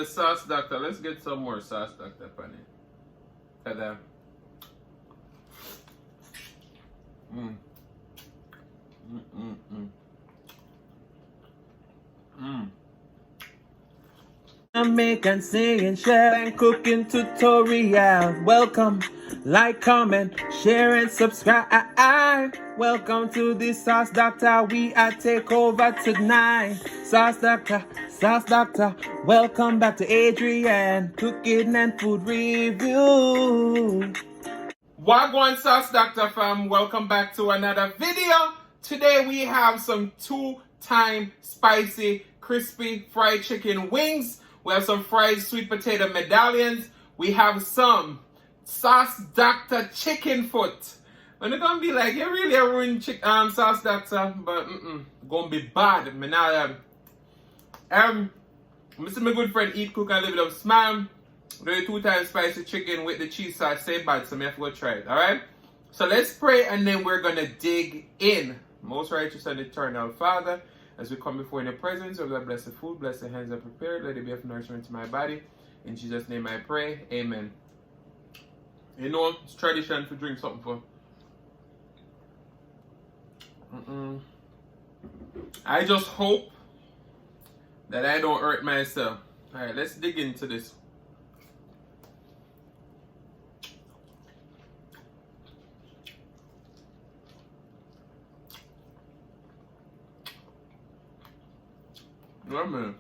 The sauce doctor, let's get some more sauce doctor on it. Ta-da. Jamaican Singing Chef and cooking tutorial. Welcome, like, comment, share and subscribe. Welcome to the Sauce Doctor. We are take over tonight. Sauce Doctor, Sauce Doctor. Welcome back to Adrian, cooking and food review. Wagwan Sauce Doctor fam, welcome back to another video. Today we have some 2-time spicy crispy fried chicken wings. We have some fried sweet potato medallions. We have some Sauce Doctor chicken foot. And it's gonna be like, you really ruined Sauce Doctor, but gonna be bad. Me now, Mr. my good friend Eat Cook and Live It Up Smile. Do the 2-time spicy chicken with the cheese sauce. Say bad, so me have to go try it. Alright? So let's pray and then we're gonna dig in. Most righteous and eternal Father, as we come before in the presence of the blessed food, bless the hands are prepared, let it be of nourishment to my body. In Jesus' name I pray. Amen. You know, it's tradition to drink something for. I just hope that I don't hurt myself. Alright, let's dig into this. Yeah, man.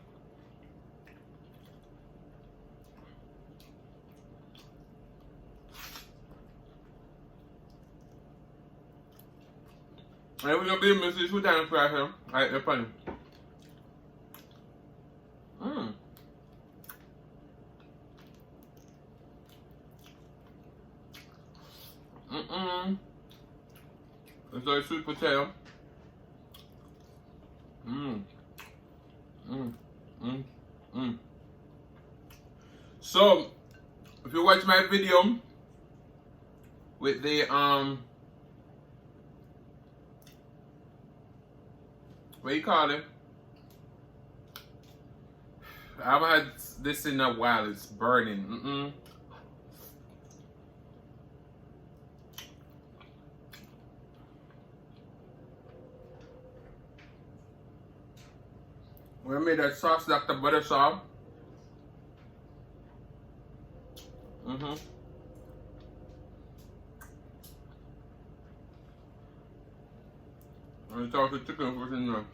We're gonna be missing 2 times right here. Alright, they're funny. It's like sweet potato. So, if you watch my video with the what you call it? I haven't had this in a while. It's burning. We made that sauce, Dr. Butter sauce. And sauce the chicken was in there.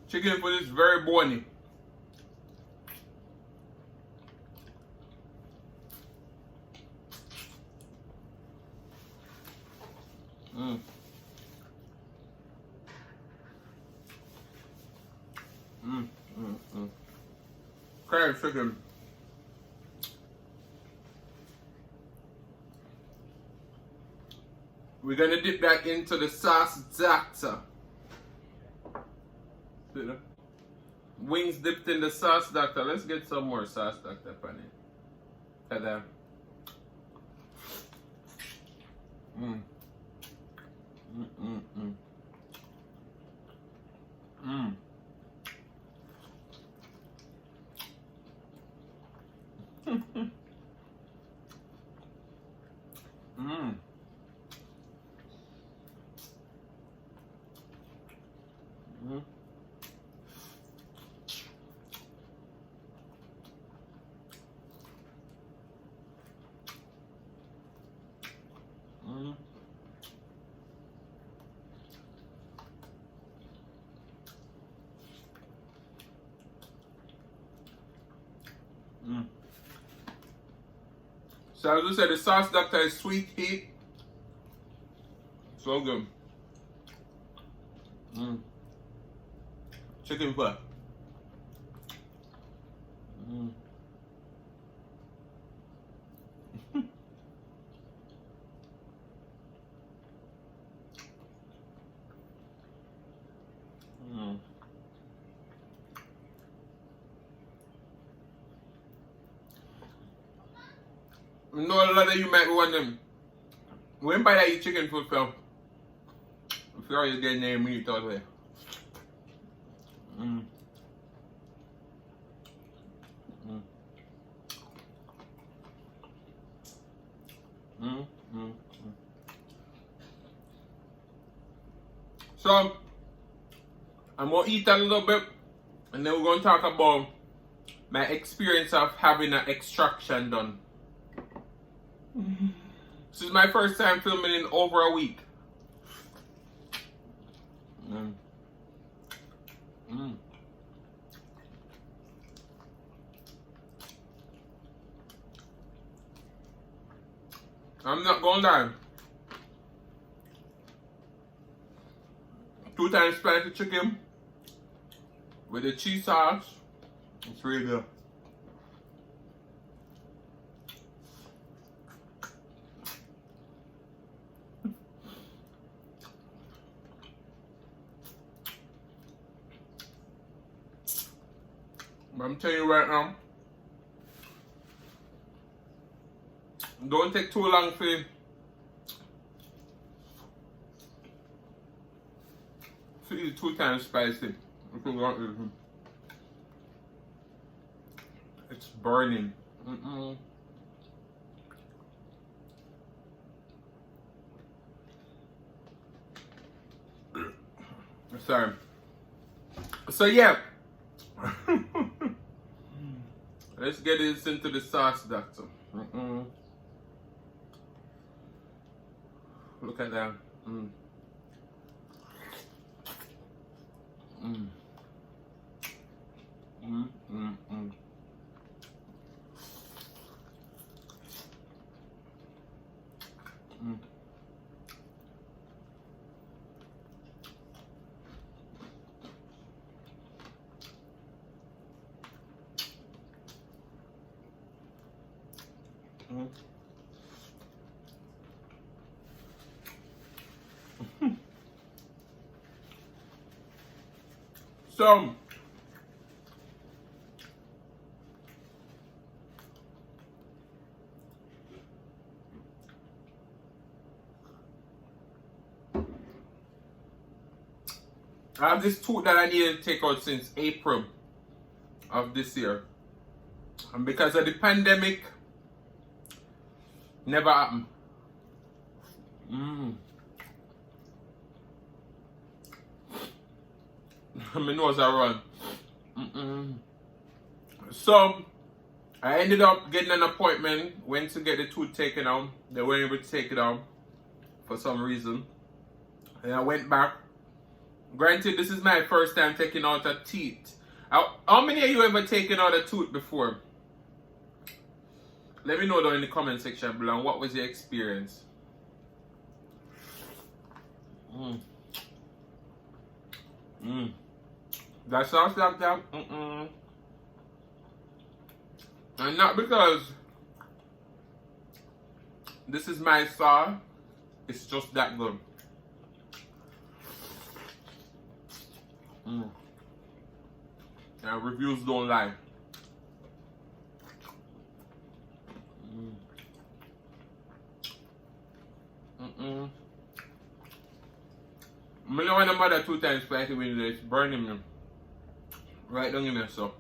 Chicken foot is very bony. Curry chicken. We're gonna dip that into the Sauce Doctor. Wings dipped in the Sauce Doctor. Let's get some more Sauce Doctor on it. Ta-da. So as I said, the Sauce Doctor is sweet heat. So good. Chicken butt. I know a lot of you might be wondering, when buy that eat chicken food from? If you already get name meat out there. Mm. Mm. Mm. Mm. Mm. So I'm gonna eat a little bit, and then we're gonna talk about my experience of having an extraction done. This is my first time filming in over a week. Mm. Mm. I'm not gonna lie. 2 times spicy chicken with the cheese sauce. It's really good. But I'm telling you right now, don't take too long for to eat 2 times spicy. It's burning. Sorry. So yeah. Let's get this into the sauce, doctor. Look at that. Mm. Mm. Mm. Mm. Mm. Mm. Mm. So I have this tooth that I needed to take out since April of this year. And because of the pandemic, never happened. My nose are run. So I ended up getting an appointment, went to get the tooth taken out. They weren't able to take it out for some reason. And I went back. Granted, this is my first time taking out a teeth. How many of you ever taken out a tooth before? Let me know down in the comment section below. What was your experience? That sounds like that. And not because this is my sauce. It's just that good. And reviews don't lie. I don't want to mother 2 times spicy when it's burning me. Right down in there, so.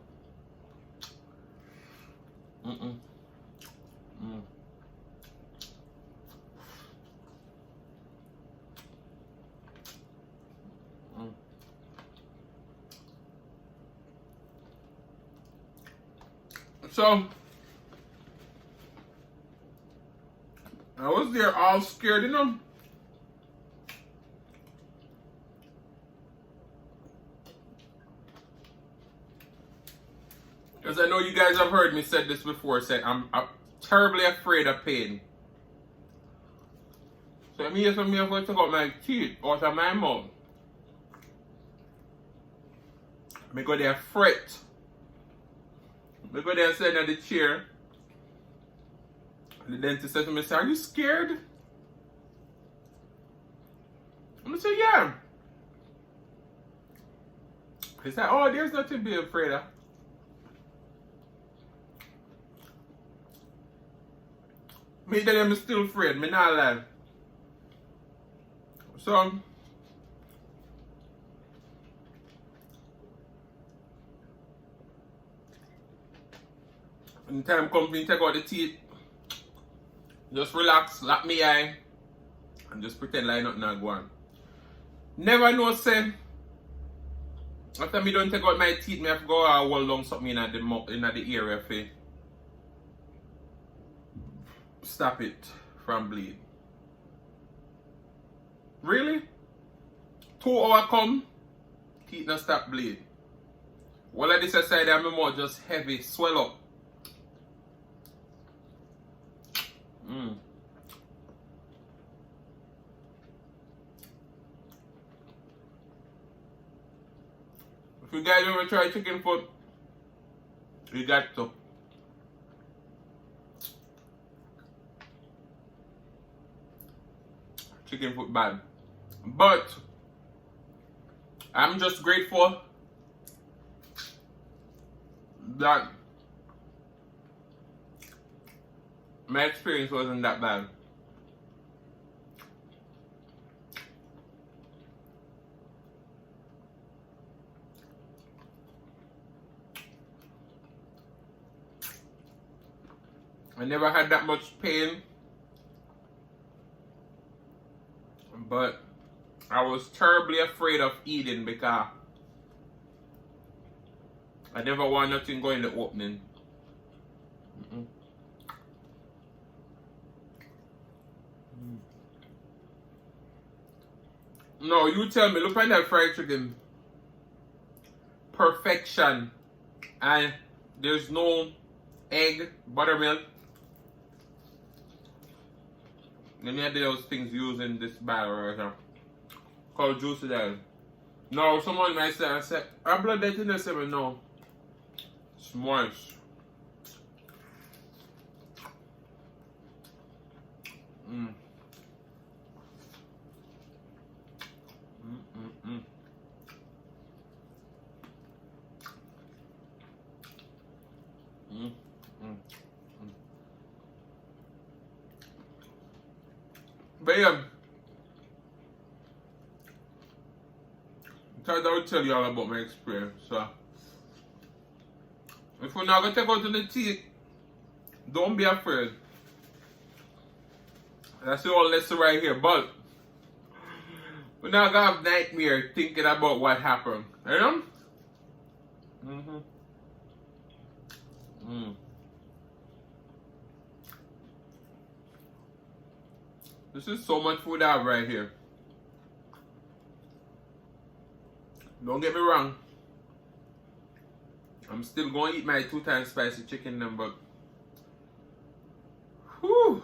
So I was there all scared, you know. Because I know you guys have heard me said this before, say I'm terribly afraid of pain. So I'm here for me, I'm going to take out my teeth out of my mouth. I go there fret. I go there sitting at the chair. The dentist said to me, "Are you scared?" I'm gonna say, "Yeah." He said, "Oh, there's nothing to be afraid of." Me tell them I'm still afraid, me not lie. So, when time comes me take out the teeth, just relax, lock me eye, and just pretend like nothing not go on. Never know say, after me don't take out my teeth, me have to go and hold down something in the area for stop it from bleed. Really? 2 hours come, teeth not stop bleed. All of this aside, my mouth just heavy, swell up. If you guys ever try chicken foot, you got to. Chicken foot bad. But I'm just grateful that my experience wasn't that bad. I never had that much pain, but I was terribly afraid of eating because I never want nothing going in the opening. No, you tell me, look at that fried chicken. Perfection. And there's no egg, buttermilk. Let me add those things using this bag right here. Called juicy that. No, someone might say, I said, I blood that in the 7, no. It's moist. But yeah, I thought I would tell you all about my experience. So, if we're not going to take out the teeth, don't be afraid. That's the whole lesson right here. But we're not going to have nightmare thinking about what happened. You know? This is so much food I have right here. Don't get me wrong. I'm still going to eat my 2 times spicy chicken then, but whew.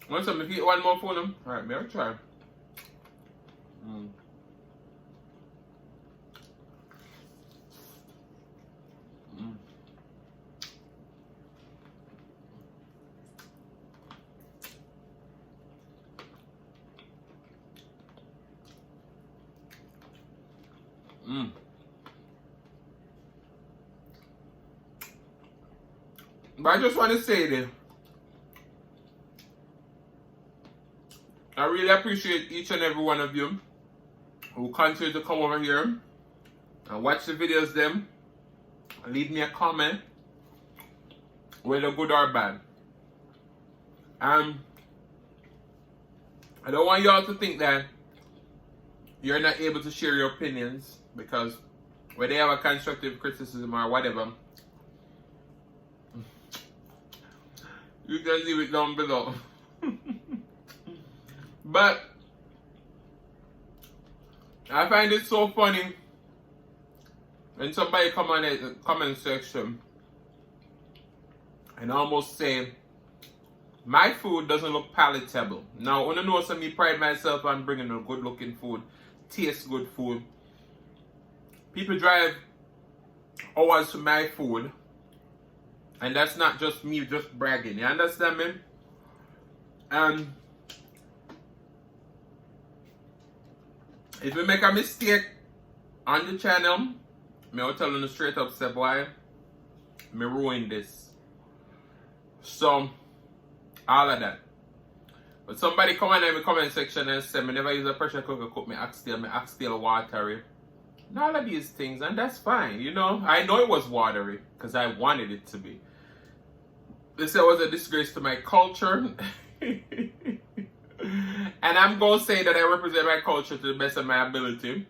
Want some? If you eat one more for them, alright, may I try? But I just want to say this. I really appreciate each and every one of you who continue to come over here and watch the videos them and leave me a comment, whether good or bad. I don't want y'all to think that you're not able to share your opinions, because whether you have a constructive criticism or whatever, you can leave it down below. But I find it so funny when somebody come on the comment section and almost say, my food doesn't look palatable. Now, I want to know some, me pride myself on bringing a good looking food, taste good food. People drive hours to my food, and that's not just me just bragging. You understand me? And if you make a mistake on the channel, me will tell you straight up, say, boy, me ruin this. So, all of that. But somebody come in the comment section and say, me never use a pressure cooker cook me oxtail watery. And all of these things, and that's fine, you know. I know it was watery, because I wanted it to be. They said it was a disgrace to my culture. And I'm going to say that I represent my culture to the best of my ability.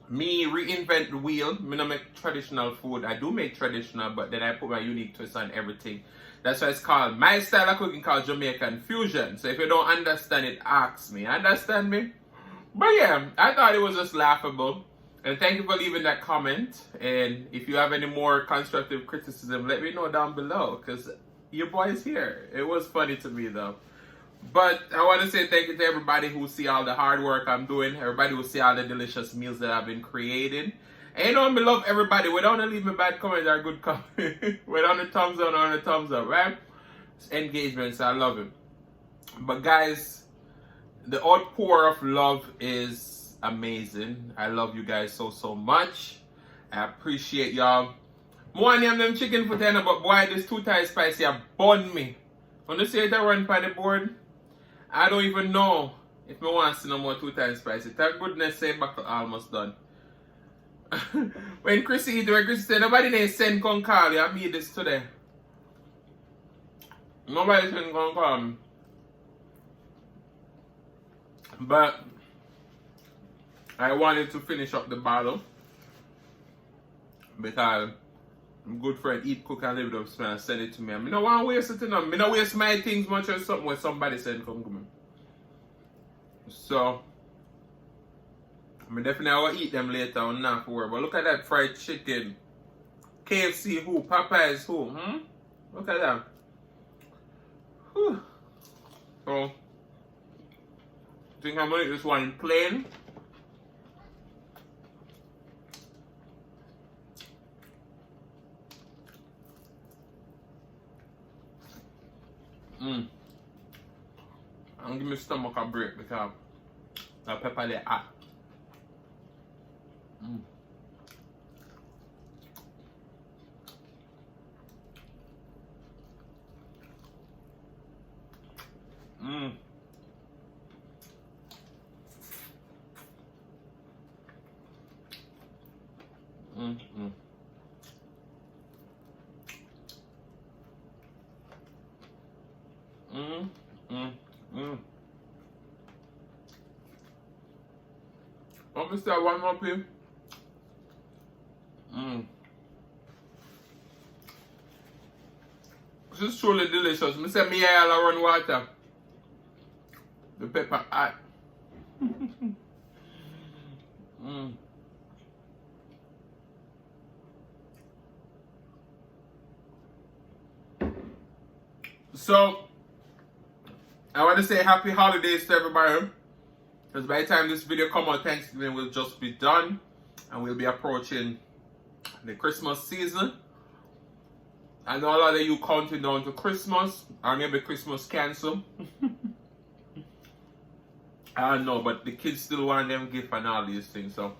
Me reinvent the wheel. Me not make traditional food. I do make traditional, but then I put my unique twist on everything. That's why it's called, my style of cooking called Jamaican fusion. So if you don't understand it, ask me. Understand me? But yeah, I thought it was just laughable. And thank you for leaving that comment. And if you have any more constructive criticism, let me know down below. Because your boy is here. It was funny to me though. But I want to say thank you to everybody who see all the hard work I'm doing. Everybody who see all the delicious meals that I've been creating. And you know, I love everybody. We don't leave me bad comments or good comments. We don't the thumbs down or the thumbs up, right? It's engagement, so I love it. But guys, the outpour of love is amazing. I love you guys so much. I appreciate y'all. More name them chicken for 10, but boy, this 2 times spicy I bun me. When you see it run by the board, I don't even know if I want to see no more 2 times spicy. Thank goodness say back almost done. When Chrissy eat, when Chrissy said nobody named send come call you, I made this today. Nobody send come call me. But I wanted to finish up the bottle because my good friend eat, cook and live it up and send it to me. I don't want to waste it enough. I don't waste my things much as something where somebody send come to me. So I definitely will eat them later on now for work. But look at that fried chicken. KFC who? Popeyes who? Look at that. Whew. So I think I'm gonna eat this one plain. I'm gonna give my stomach a break because the pepper they hot. Want me to start one more please? This is truly delicious. I say me I'll run water. The pepper hot. So I want to say happy holidays to everybody. Because by the time this video comes out, Thanksgiving will just be done. And we'll be approaching the Christmas season. I know a lot of you counting down to Christmas. Or maybe Christmas cancel. I don't know, but the kids still want them gift and all these things. So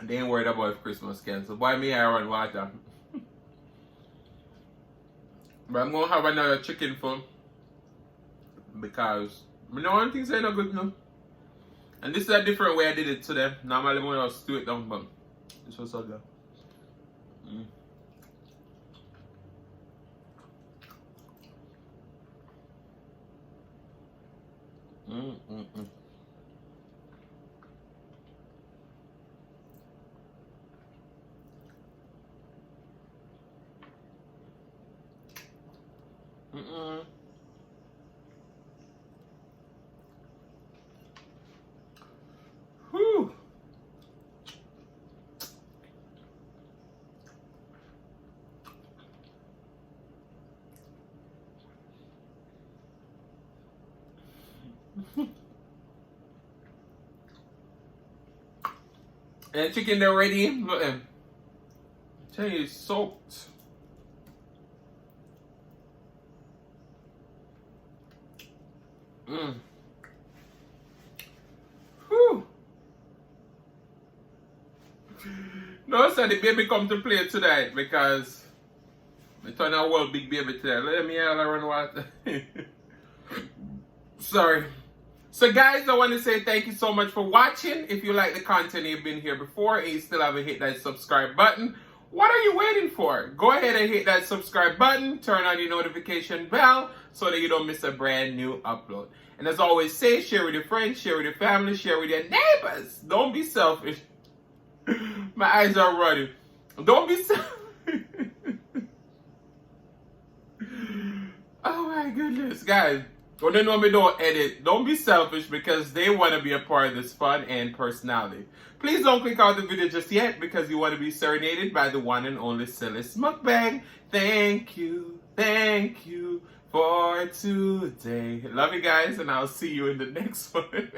they ain't worried about if Christmas cancel. Boy, me I run water. But I'm going to have another chicken for because I know one thing say no good no. And this is a different way I did it today. Normally when I was stew it down, but this was so good. Whew. And chicken they're ready. Look at tell you it's soaked. Whew. No, sir, the baby come to play tonight because I turn a world big baby today. Let me all run water. Sorry. So guys, I want to say thank you so much for watching. If you like the content, you've been here before and you still haven't hit that subscribe button, what are you waiting for? Go ahead and hit that subscribe button, turn on your notification bell so that you don't miss a brand new upload. And as always say, share with your friends, share with your family, share with your neighbors. Don't be selfish. My eyes are running. Don't be selfish. Oh my goodness, guys. When they know me don't edit, don't be selfish because they want to be a part of this fun and personality. Please don't click out the video just yet because you want to be serenaded by the one and only Silas Mukbang. Thank you for today. Love you guys and I'll see you in the next one.